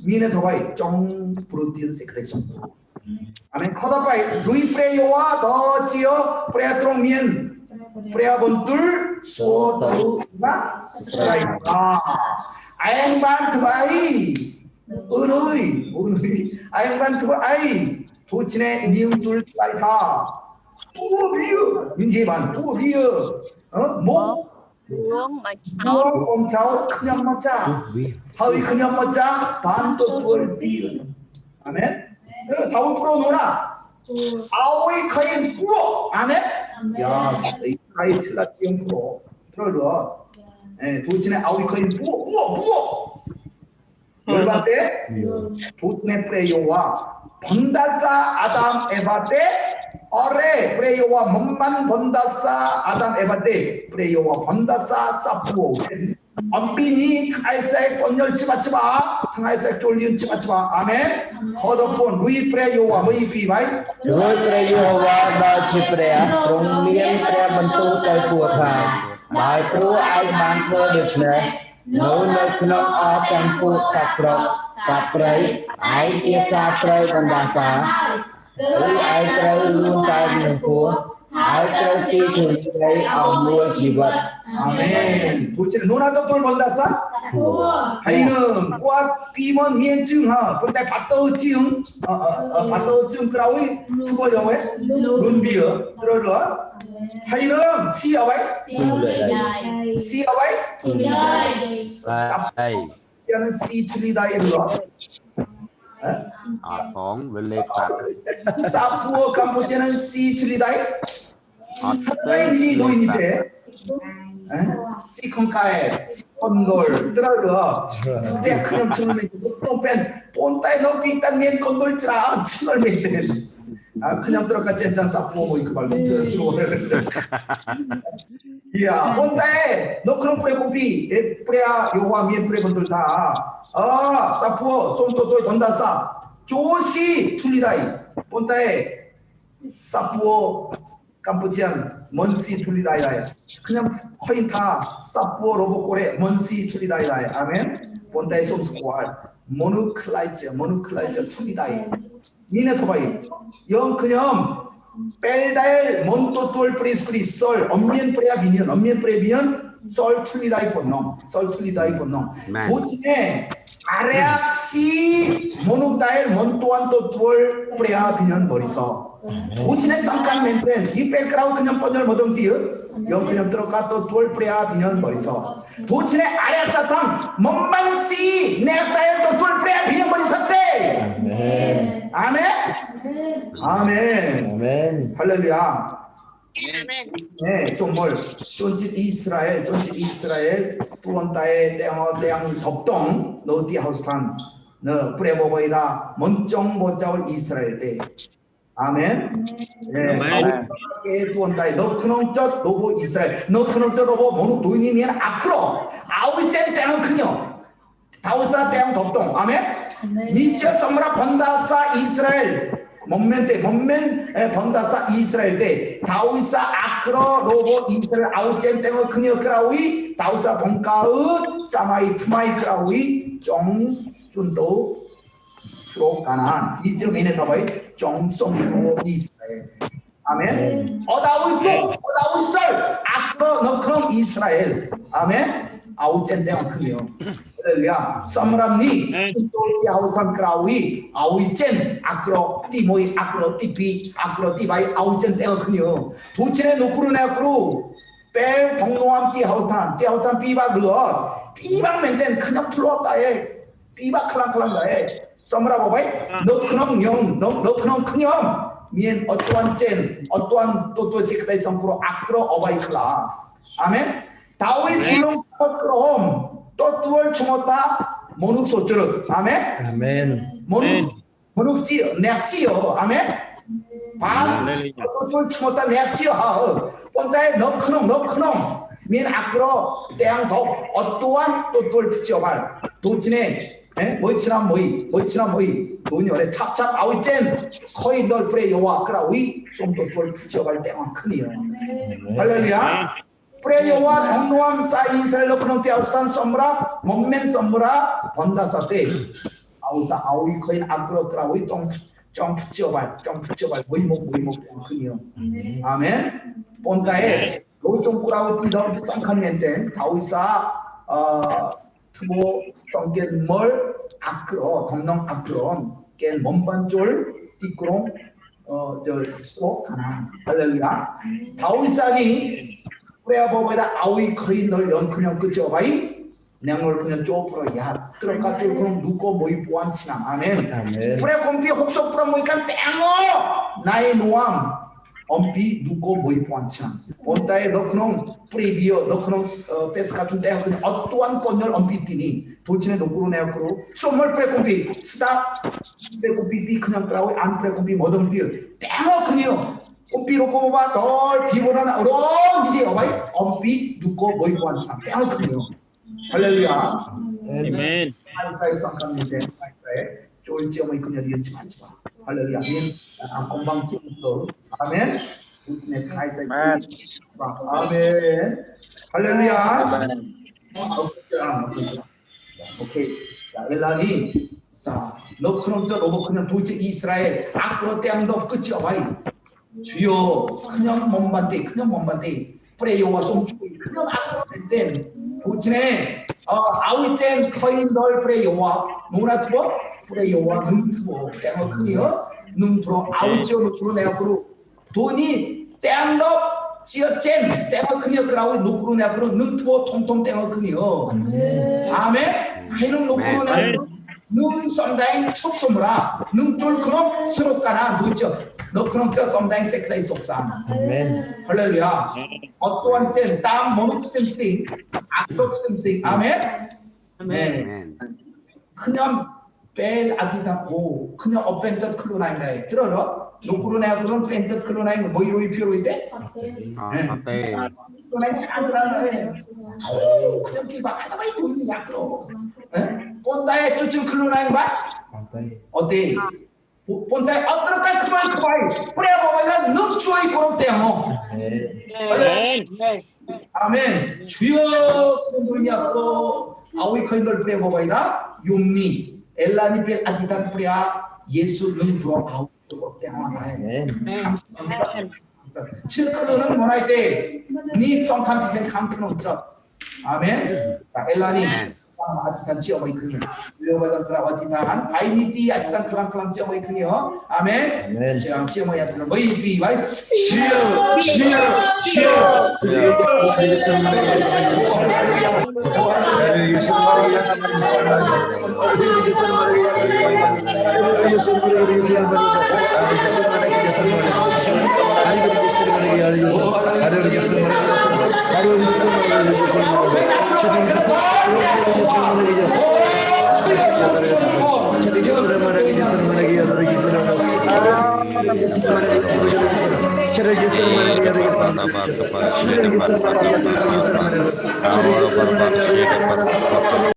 민에 더바이 정 브로틴 세크대 성부 아멘 커다바이 루이 뿌려 요와 더 지어 뿌려 트롱 민 뿌려 본둘 소더우나 스라이다 아행반 트바이 은의 아행반 트바이 도친의 니응둘 라이타 뚜비어 인지반 뚜비어 목 꼼차오 그냥 먹자 하위 그냥 먹자 반도 뚜얼비어 아멘 다운 풀어놓으라 아오이 카인 뿌어 아멘 야 카이 칠라티용 프로 들어줘 도친의 아오이 카인 뿌어 열반대 도친의 프레이오와 번다사 아담 에바때 어레 프레이오와 몸만 번다사 아담 에바때 프레이오와 번다사 사푸오 엄빈이 탕아이색 번열 치바치바 탕아이색 쫄리은 치바치바 아멘 거덕본 루이 프레이오와 뭐이 비바이
루이 프레이오와 너치 프레야 롱리엔 프레야 번투 텔푸어타 마이 프로 아이 만토 드치네នៅក្នុងអទាំងពួកសត្វស្រុកសត្វព្រៃឯងជាសត្វព្រៃបណ្ដាសាគឺឯងត្រូវលួងតែនឹងពោះហើយត្រូវស៊ីខ្លួនព្រៃអស់មួយជីវិត
아멘 도치는 노나도 돌 본다사 하이는 꽉 비먼 미엔증하 본다 바떠증 바떠증 그라우이 투고 영어에 룬비어 들어줘 하이는 시어와이 시어와이 시어는 시 틀리다에 불러
ổng với lê tạc
사푸어 캄보지아는 시 틀리다에 하나의 도인이대 시컨카에 시컨돌 들어가 그때 그냥 처음에 프로펜 본따에 너 빅단 면 건돌지라 처걸 멘텐 아 그냥 들어가 젠짠 사푸어 뭐 이거 말로 스로를 이야 본따에 너 그런 프레 콤피 프레야 요와 면 프레 건돌 다아 사푸어 솜도돌 번다사 조시 틀리다이 본따에 사푸어 캄보지안 먼시 틀리다이다이 그냥 거의 다 사푸어 로보꼬레 먼시 틀리다이다이 아멘 본다이 솜스코알 모누클라이즈 틀리다이 니네 토바이 영 그냥 뺄다일 몬토톨 프리스크리 썰 엄면 프레야 비년 엄면 프레 비년 썰 틀리다이 본놈 도치네 아레악 시 모누다일 몬토안토 톨 프레야 비년 머리서 도치네 쌍간 멘텐 이 뺄까라고 그냥 번열 모동 띠어 영 그냥 들어가 또 톨 프레야 비년 머리서 도치네 아레악 사탕 몸만시 내다일 또 톨 프레야 비년 머리서 때 아멘 아멘 할렐루야 네, 소몰 존짓 이스라엘 tuontae teang 덥동 너디 하우스탄 너 프레보보이다 먼정 보자올 이스라엘 때 아멘 네 tuontae 너 크농젓 로보 이스라엘 너 크농젓 로보 모노 도인이면 아크로 아우이 젠 때는 그녀 다우사 teang 덥동 아멘 니체 섬라 번다사 이스라엘 몸면 번다사 이스라엘 때 다우사 아크로 로보 이스라엘 아우젠 땡어 그녀 크라우이 다우사 본가의 사마이 투마이 크라우이 정준도 스로 가난 이쯤 이네 더바이 정송로 이스라엘 아멘 어다우이 썰 아크로 너크롬 이스라엘 아멘 아우 젠 때가 크니요. 할렐루야. 썸람니 또 티아우산 크라우이 아우이 젠 아크로 띠모이 아크로 띠비 아크로 띠바이 아우 젠 때가 크니요. 도친에 노크로 내크로 뺄 동노암 띠아우탄 삐박 르어 삐박 맨땐 그냥 풀었다에 삐박 클랑클랑다에 썸라 보바이 너 그놈 영너 그놈 그녀 미엔 어떠한 젠 어떠한 또 세크다이 성프로 아크로 어바이클라 아멘. 다윗 줄롱스것 그럼 또 두월 주었다 모눅 소주르 아멘.
아멘.
모눅지 내지요 아멘. 반 또 두월 주었다 내지요 하 본다에 너 크놈 민 앞으로 대양 덕 어떠한 또 두월 붙지어갈 도진에 뭐이치나 모이 돈이 어래 찹찹 아우이젠 거의 널 프레 여호와 그라우이 쏨또 두월 붙지어갈 때와 크니요. 할렐루야. 프레요와 동노암 사이 이스라엘 너크놈 떼아우스탄 썸브라 몸맨 썸브라 번다사테 아우사 아우이 거인 아끄러끄라우이 좀 붙여발 모이목 그니요. 아멘. 본다에 로종꾸라우 띠더 썸칸멘텐 다우이사 트보 썸겐 멀 아끄러 동농 아끄런 깬 몸반쫄 띠꾸롱 저 스포 가나. 할렐루야. 다우이사니 프레야 보고다 아우이 거의 널 연크냥 끝이어가이 냥을 그냥 쪼프로 야 들어가 쪼그럼 누고 모이 보안치나 아멘. 프레 콤피 혹소 프로 모이까 땡어 나의 노암 엄피 누고 모이 보안치나 본다에 너 그놈 프리비어 너 그놈 베스카 좀 땡어 그냥 어떠한 건열 엄피 뛰니 돌진에 놓고로 내고로 쏘멀 프레 콤피 스다 프레 콤피 비 그냥 그라고 안 프레 콤피 뭐든 뛰어 땡어 그냥 꼼비로 꼽아봐 널 비보다나 어런 이제 어바이 엄비 누고 모이고 한참 땡을 크네요. 할렐루야.
아멘.
하이사에 성감인데 하이사에 쫄지 어머니 그녀를 연지 마지 마. 할렐루야. 민 건방 찍어서 아멘. 우진의 하이사에 아멘. 할렐루야. 오케이. 자 엘라니 너 그놈 저 로봇 그냥 도대체 이스라엘 아크로 땡도 끝이 어바이 주여 그냥 몸반대 프레요와 송주고 그냥 아까운데 도진에 아우이텐 커인 널 프레요와 노나트보 프레요와 능트보 땡어 크니어 능프로 아우지어 높으로 내앞으로 돈이 땡덕 지어젠 땡어 크니어 그라고 높으로 내앞으로 능트보 통통 땡어 크니어 아멘 하이는 높으로 내앞으로 능 썸다잉 첩소무라 능쫄 그놈 스럽가나 누죠 너 그럼 저 썸다잉 세크다이 속상
아멘.
할렐루야. 어떠한 젠 땀 모노프 셈싱 악법 셈싱 아멘.
아멘.
그냥 벨 아티타고 그냥 어벤젓 클로나인다에 들어라. 노크로 내가 그런 벤젓 클로나인 뭐 이로이 피로이데?
아테
클로나인 찬스란다에. 그냥 비바 하다바이 돈이 약으로. 본다에 쭈쭈 클로나인 봐. 어때? 본다에 어떨까 그만 그래 보면 늑주의 그럼 때요. 아멘. 주여 그런 돈이야 또 아우이 커인들 프레 보고이다 용니 엘라니 벨 아디단 프레야 예수 능프로 아우 때와다해. 칠클로는 뭐나이 때니 성칸피센 칸크노 저 아멘. 엘라니 아티탄 지어머이 크니 요바단 그라 아티탄 바이니티 아티탄 클랑클랑 지어머이 크니요 아멘. 자 지어머이 아티탄 뭐이 비바이 치어